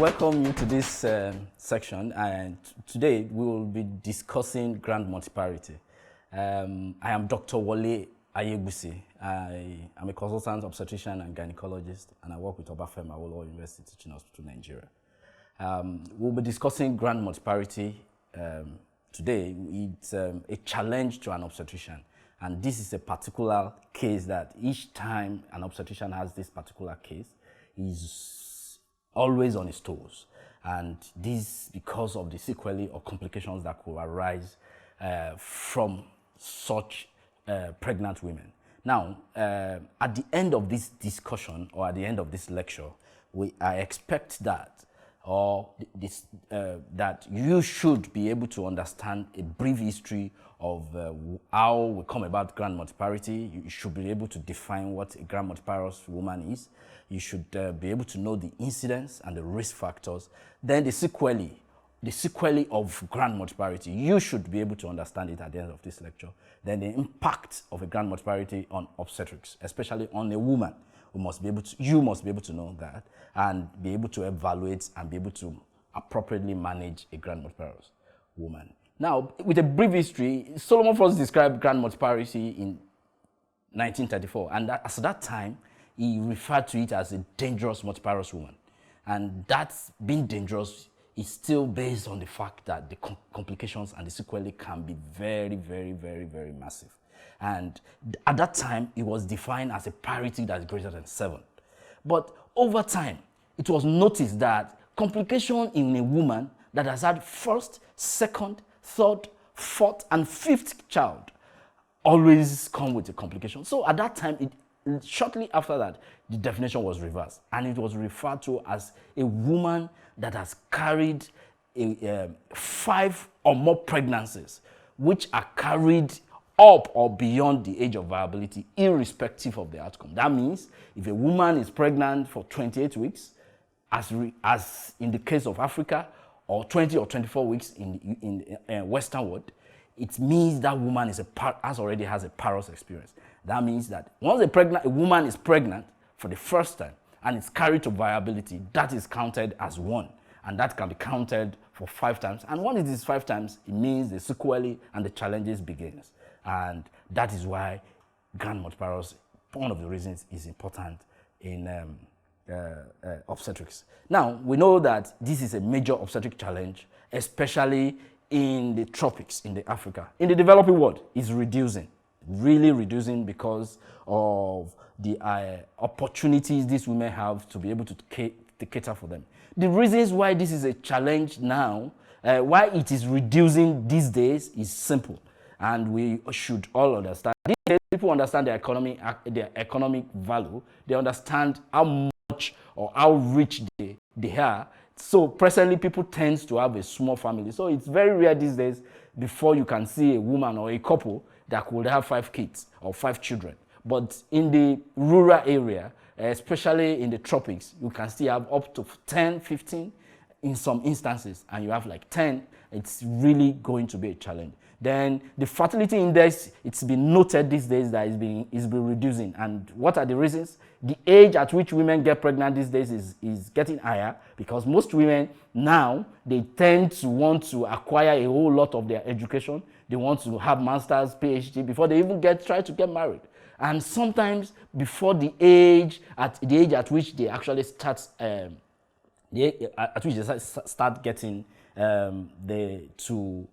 welcome you to this section, and today we will be discussing grand multiparity. I am Dr. Wole Ayegusi. I am a consultant obstetrician and gynecologist, and I work with Obafemi Awolowo University Teaching Hospital, Nigeria. We'll be discussing grand multiparity today. It's a challenge to an obstetrician, and this is a particular case that each time an obstetrician has this particular case, he's always on his toes, and this because of the sequelae or complications that could arise from such pregnant women. Now, at the end of this discussion or at the end of this lecture, I expect that that you should be able to understand a brief history of how we come about grand multiparity. You should be able to define what a grand multiparous woman is. You should be able to know the incidence and the risk factors. Then the sequelae of grand multiparity, you should be able to understand it at the end of this lecture. Then the impact of a grand multiparity on obstetrics, especially on a woman. You must be able to know that and be able to evaluate and be able to appropriately manage a grand multiparous woman. Now, with a brief history, Solomon first described grand multiparity in 1934, and at that time, he referred to it as a dangerous multiparous woman. And that's being dangerous is still based on the fact that the complications and the sequelae can be very, very, very, very massive. And at that time, it was defined as a parity that is greater than 7. But over time, it was noticed that complication in a woman that has had first, second, third, fourth, and fifth child always come with a complication. So at that time, shortly after that, the definition was reversed, and it was referred to as a woman that has carried 5 or more pregnancies, which are carried up or beyond the age of viability, irrespective of the outcome. That means if a woman is pregnant for 28 weeks, as in the case of Africa, or 20 or 24 weeks in Western world, it means that woman already has a parous experience. That means that once a woman is pregnant for the first time and it's carried to viability, that is counted as 1, and that can be counted for 5 times. And when it is 5 times, it means the sequelae and the challenges begins. And that is why grand multiparous, one of the reasons, is important in obstetrics. Now, we know that this is a major obstetric challenge, especially in the tropics, in Africa. In the developing world, it's reducing, really reducing because of the opportunities these women have to be able to cater for them. The reasons why this is a challenge now, why it is reducing these days, is simple. And we should all understand. These days, people understand their economic value. They understand how much or how rich they are. So presently, people tend to have a small family. So it's very rare these days before you can see a woman or a couple that could have 5 kids or 5 children. But in the rural area, especially in the tropics, you can still have up to 10, 15 in some instances, and you have like 10. It's really going to be a challenge. Then the fertility index, it's been noted these days that it's been reducing. And what are the reasons? The age at which women get pregnant these days is getting higher, because most women now, they tend to want to acquire a whole lot of their education. They want to have master's, PhD before they even try to get married. And sometimes before the age at which they actually start getting to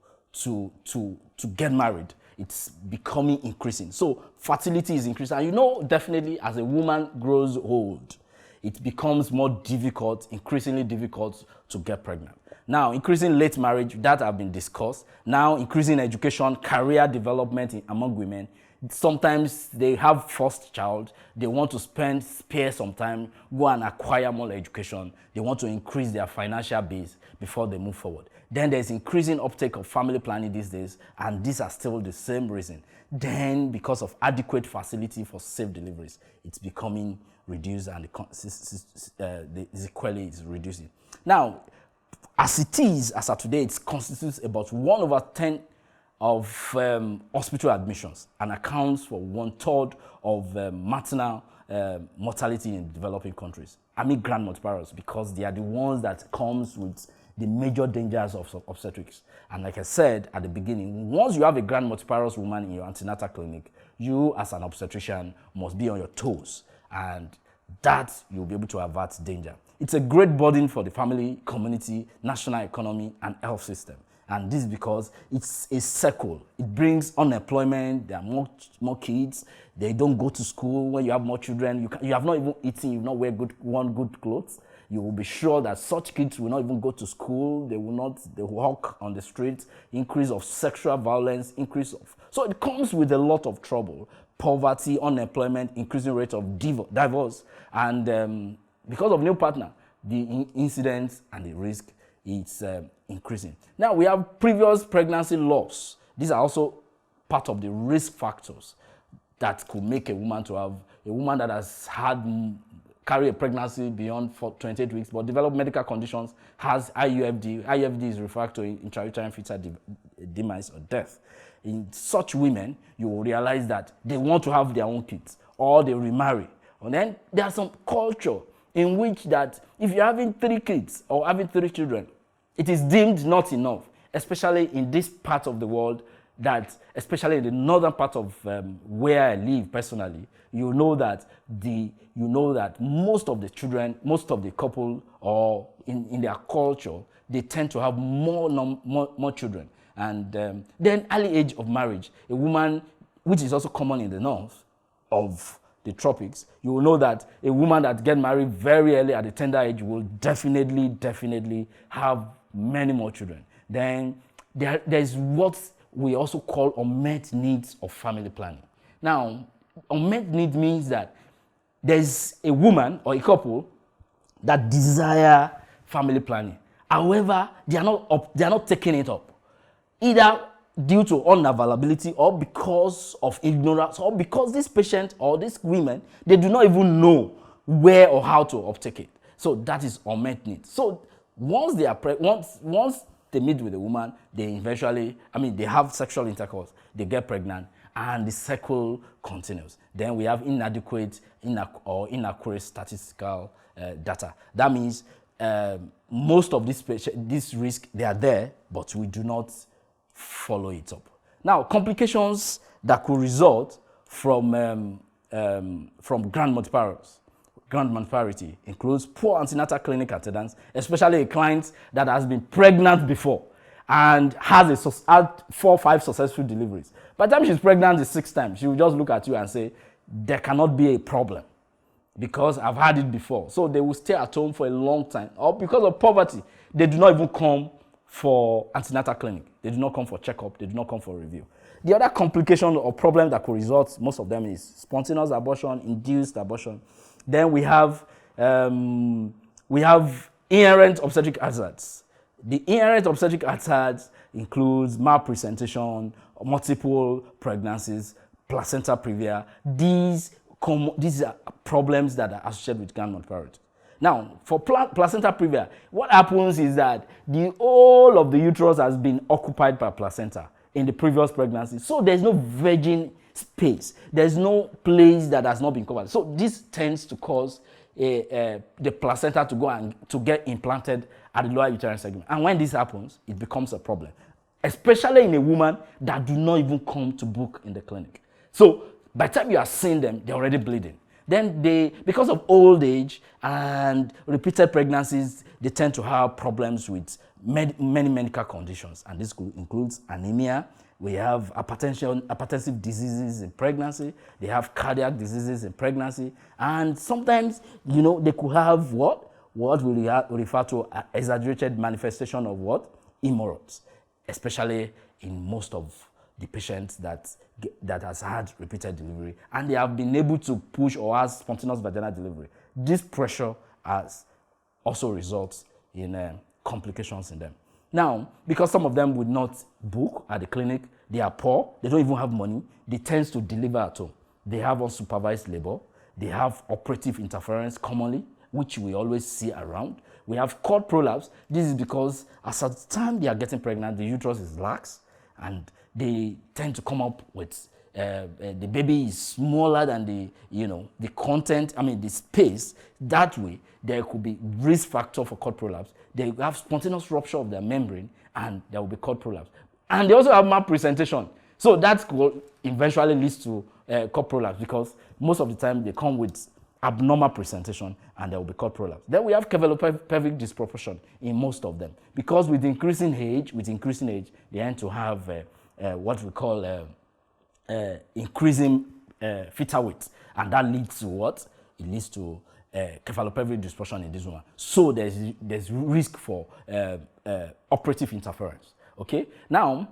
get married, it's becoming increasing. So fertility is increasing. And you know, definitely as a woman grows old, it becomes more difficult, increasingly difficult to get pregnant. Now, increasing late marriage, that have been discussed. Now, increasing education, career development among women. Sometimes they have first child, they want to spare some time, go and acquire more education. They want to increase their financial base before they move forward. Then there's increasing uptake of family planning these days, and these are still the same reason. Then, because of adequate facility for safe deliveries, it's becoming reduced, and the sequelae is reducing. Now, as it is, as of today, it constitutes about 1/10 of hospital admissions and accounts for 1/3 of maternal mortality in developing countries. I mean grand multiparous, because they are the ones that comes with the major dangers of obstetrics. And like I said at the beginning, once you have a grand multiparous woman in your antenatal clinic, you as an obstetrician must be on your toes, and that you'll be able to avert danger. It's a great burden for the family, community, national economy, and health system. And this is because it's a circle. It brings unemployment. There are more kids. They don't go to school. When you have more children, you have not even eaten. You've not worn good clothes. You will be sure that such kids will not even go to school. They will walk on the streets. Increase of sexual violence. So it comes with a lot of trouble. Poverty, unemployment, increasing rate of divorce, and because of new partner, the incidence and the risk is increasing. Now we have previous pregnancy loss. These are also part of the risk factors that could make a woman that has carry a pregnancy beyond 28 weeks but develop medical conditions, has IUFD. IUFD is referred to intrauterine fetal demise or death. In such women, you will realize that they want to have their own kids or they remarry. And then there's some culture in which that if you're having 3 kids or having 3 children, it is deemed not enough, especially in this part of the world, that especially in the northern part of where I live personally, you know that most of the children, most of the couple, or in their culture, they tend to have more children. And then early age of marriage, a woman, which is also common in the north of the tropics, you will know that a woman that gets married very early at a tender age will definitely have many more children. Then there's what we also call unmet needs of family planning. Now, unmet need means that there's a woman or a couple that desire family planning. However, they are not taking it up, either due to unavailability or because of ignorance, or because this patient or these women, they do not even know where or how to uptake it. So that is unmet need. So once they meet with a woman, they have sexual intercourse, they get pregnant, and the cycle continues. Then we have inadequate or inaccurate statistical data. That means most of this risk, they are there, but we do not follow it up. Now, complications that could result from grand multiparity includes poor antenatal clinic attendance, especially a client that has been pregnant before and had 4 or 5 successful deliveries. By the time she's pregnant the 6th time, she will just look at you and say, there cannot be a problem because I've had it before. So they will stay at home for a long time. Or because of poverty, they do not even come for antenatal clinic. They do not come for checkup. They do not come for review. The other complication or problem that could result, most of them, is spontaneous abortion, induced abortion. Then we have inherent obstetric hazards. The inherent obstetric hazards includes malpresentation, multiple pregnancies, placenta previa. These are problems that are associated with grand multiparity. Now, for placenta previa, what happens is that the whole of the uterus has been occupied by placenta in the previous pregnancy. So there's no virgin space. There's no place that has not been covered. So this tends to cause the placenta to go and to get implanted at the lower uterine segment. And when this happens, it becomes a problem, especially in a woman that do not even come to book in the clinic. So by the time you are seeing them, they're already bleeding. Then because of old age and repeated pregnancies, they tend to have problems with many medical conditions. And this includes anemia. We have hypertensive diseases in pregnancy. They have cardiac diseases in pregnancy. And sometimes, they could have what we refer to as exaggerated manifestation of hemorrhoids, especially in most of the patients that has had repeated delivery, and they have been able to push or has spontaneous vaginal delivery. This pressure also results in complications in them. Now, because some of them would not book at the clinic, they are poor, they don't even have money, they tend to deliver at home. They have unsupervised labor, they have operative interference commonly, which we always see around. We have cord prolapse. This is because at the time they are getting pregnant, the uterus is lax, and they tend to come up with the baby is smaller than the content, the space. That way, there could be risk factor for cord prolapse. They have spontaneous rupture of their membrane, and there will be cord prolapse. And they also have malpresentation. So that could eventually leads to cord prolapse, because most of the time they come with abnormal presentation and there will be cord prolapse. Then we have pelvic disproportion in most of them, because with increasing age, they tend to have what we call increasing fetal weight, and that leads to what? It leads to cephalopelvic disproportion in this one. So there's risk for operative interference. Okay, now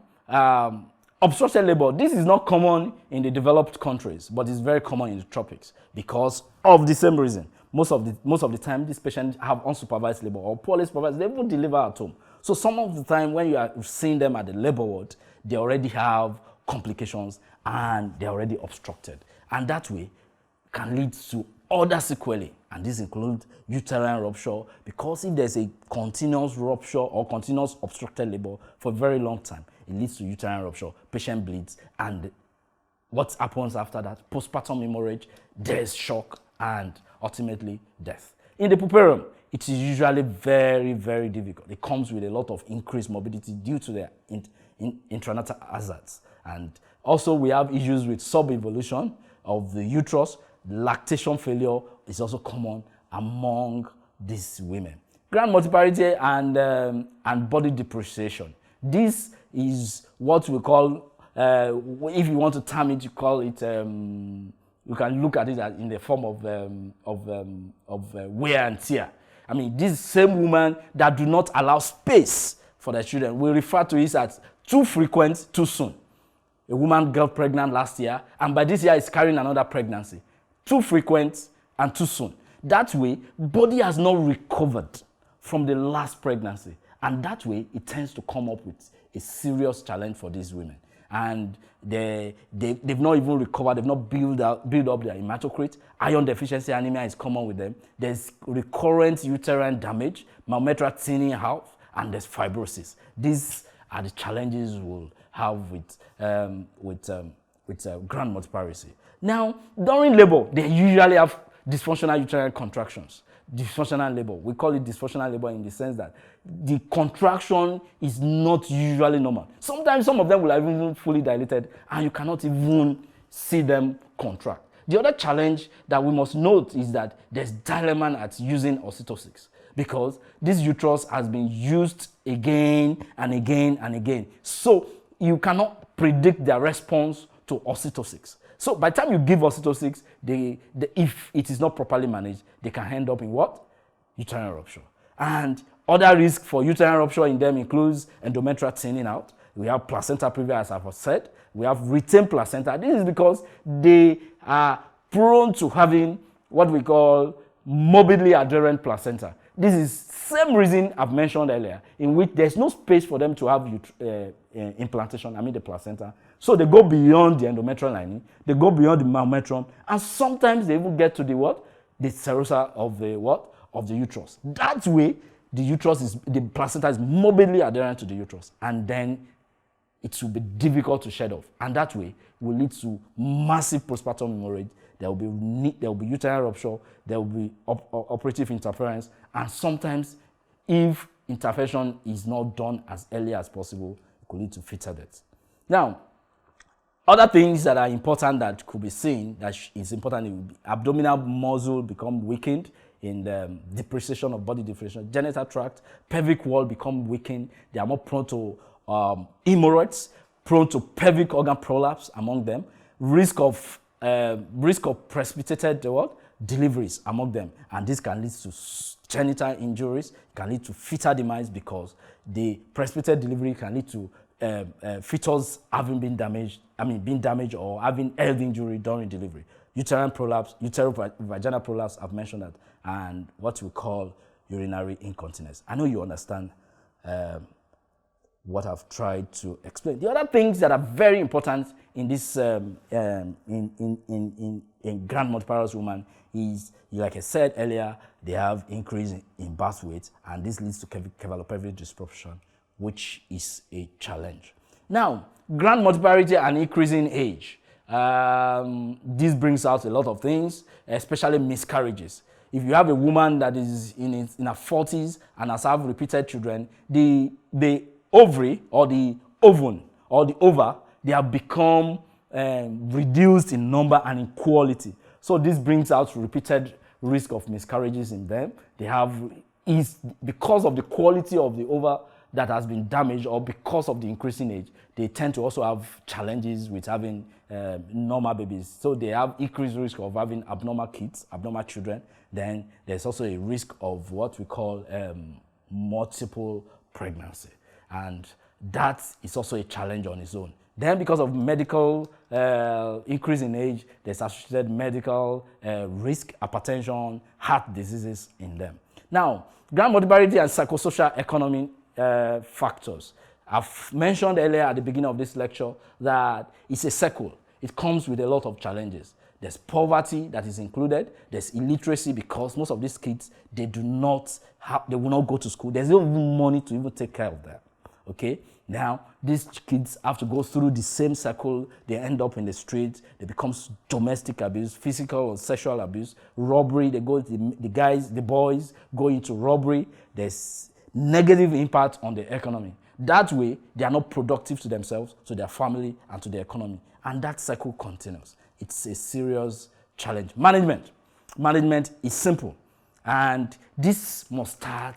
obstructed labor. This is not common in the developed countries, but it's very common in the tropics because of the same reason. Most of the time, these patients have unsupervised labor or poorly supervised. They won't deliver at home. So some of the time, when you are seeing them at the labor ward, they already have complications and they're already obstructed, and that way can lead to other sequelae, and this includes uterine rupture, because if there's a continuous rupture or continuous obstructed labor for a very long time, it leads to uterine rupture, patient bleeds, and what happens after that? Postpartum hemorrhage, there's shock, and ultimately death. In the puerperium, it is usually very, very difficult. It comes with a lot of increased morbidity due to their intranatal hazards. And also we have issues with subevolution of the uterus. Lactation failure is also common among these women. Grand multiparity and body depreciation. This is what we call, if you want to term it, you call it, you can look at it as in the form of wear and tear. This same woman that do not allow space for their children, we refer to it as too frequent, too soon. A woman got pregnant last year, and by this year is carrying another pregnancy. Too frequent and too soon. That way, body has not recovered from the last pregnancy, and that way it tends to come up with a serious challenge for these women. And they've not even recovered, they've not built up their hematocrit. Iron deficiency anemia is common with them. There's recurrent uterine damage, myometra thinning out, and there's fibrosis. These are the challenges we'll have with grand multiparity. Now, during labor, they usually have dysfunctional uterine contractions. Dysfunctional labor. We call it dysfunctional labor in the sense that the contraction is not usually normal. Sometimes some of them will have even fully dilated and you cannot even see them contract. The other challenge that we must note is that there's dilemma at using osteototics, because this uterus has been used again and again and again. So you cannot predict their response to osteototics. So by the time you give osteototics, if it is not properly managed, they can end up in what? Uterine rupture. And other risk for uterine rupture in them includes endometrial thinning out. We have placenta previa, as I've said. We have retained placenta. This is because they are prone to having what we call morbidly adherent placenta. This is same reason I've mentioned earlier, in which there's no space for them to have implantation, the placenta. So they go beyond the endometrial lining, they go beyond the myometrium, and sometimes they even get to the what? The serosa of the what? Of the uterus. That way, the placenta is morbidly adherent to the uterus, and then it will be difficult to shed off. And that way will lead to massive postpartum hemorrhage. There will be uterine rupture, there will be operative interference, and sometimes if intervention is not done as early as possible, it could lead to fetal death. Now, other things that are important that could be seen, that is important, abdominal muscle become weakened in the depreciation of body depreciation, genital tract, pelvic wall become weakened. They are more prone to hemorrhoids, prone to pelvic organ prolapse among them, risk of precipitated deliveries among them, and this can lead to genital injuries, can lead to fetal demise, because the precipitated delivery can lead to fetus having been damaged, being damaged or having head injury during delivery. Uterine prolapse, uterovaginal prolapse, I've mentioned that, and what we call urinary incontinence. I know you understand what I've tried to explain. The other things that are very important in this in grand multiparous woman is, like I said earlier, they have increase in birth weight, and this leads to cephalopelvic disproportion, which is a challenge. Now, grand multiparity and increasing age. This brings out a lot of things, especially miscarriages. If you have a woman that is in her 40s and has had repeated children, the ovary or the ovum or the ova, they have become reduced in number and in quality. So this brings out repeated risk of miscarriages in them. They have, because of the quality of the ova that has been damaged, or because of the increasing age, they tend to also have challenges with having normal babies. So they have increased risk of having abnormal kids, abnormal children. Then there's also a risk of what we call multiple pregnancy. And that is also a challenge on its own. Then because of medical increase in age, there's associated medical risk, hypertension, heart diseases in them. Now, grand multiparity and psychosocial economy factors. I've mentioned earlier at the beginning of this lecture that it's a circle. It comes with a lot of challenges. There's poverty that is included. There's illiteracy because most of these kids, they will not go to school. There's not even money to even take care of them. Okay? Now, these kids have to go through the same cycle. They end up in the streets. They become domestic abuse, physical or sexual abuse, robbery. They go, the boys go into robbery. There's negative impact on the economy. That way, they are not productive to themselves, to their family, and to the economy. And that cycle continues. It's a serious challenge. Management. Management is simple. And this must start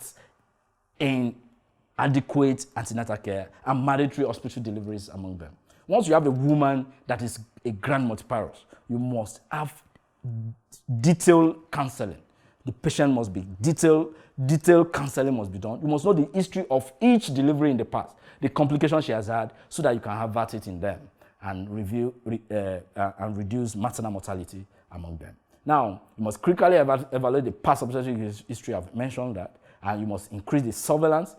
in adequate antenatal care and mandatory hospital deliveries among them. Once you have a woman that is a grand multiparous, you must have detailed counseling. The patient must be detailed counseling must be done. You must know the history of each delivery in the past, the complications she has had, so that you can avert it in them and reduce maternal mortality among them. Now, you must critically evaluate the past obstetric history. I've mentioned that, and you must increase the surveillance,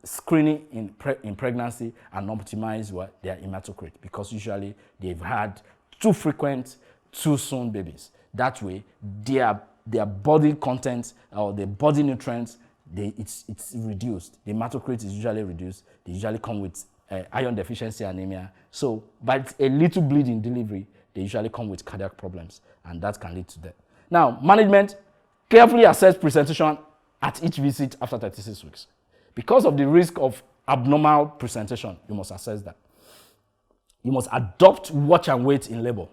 screening in pregnancy, and optimize their hematocrit, because usually they've had too frequent, too soon babies. That way, their body content or their body nutrients, it's reduced. The hematocrit is usually reduced. They usually come with iron deficiency anemia. So, but a little bleed in delivery, they usually come with cardiac problems, and that can lead to death. Now, management, carefully assess presentation at each visit after 36 weeks. Because of the risk of abnormal presentation, you must assess that. You must adopt watch and wait in labor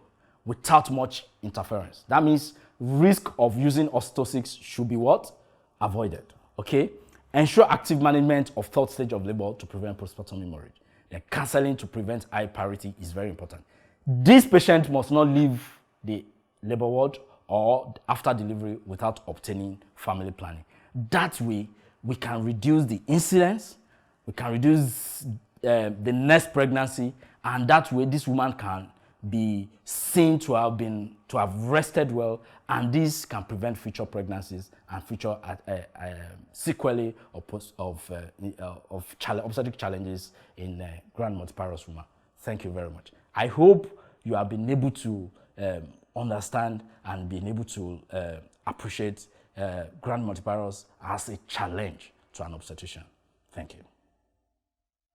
without much interference. That means risk of using osteototics should be what? Avoided. Okay? Ensure active management of third stage of labor to prevent postpartum hemorrhage. Then counseling to prevent high parity is very important. This patient must not leave the labor ward or after delivery without obtaining family planning. That way, we can reduce the incidence, we can reduce the next pregnancy, and that way this woman can be seen to have rested well, and this can prevent future pregnancies and future sequelae of obstetric challenges in grand multiparous women. Thank you very much. I hope you have been able to understand and been able to appreciate grand multiparous as a challenge to an obstetrician. Thank you.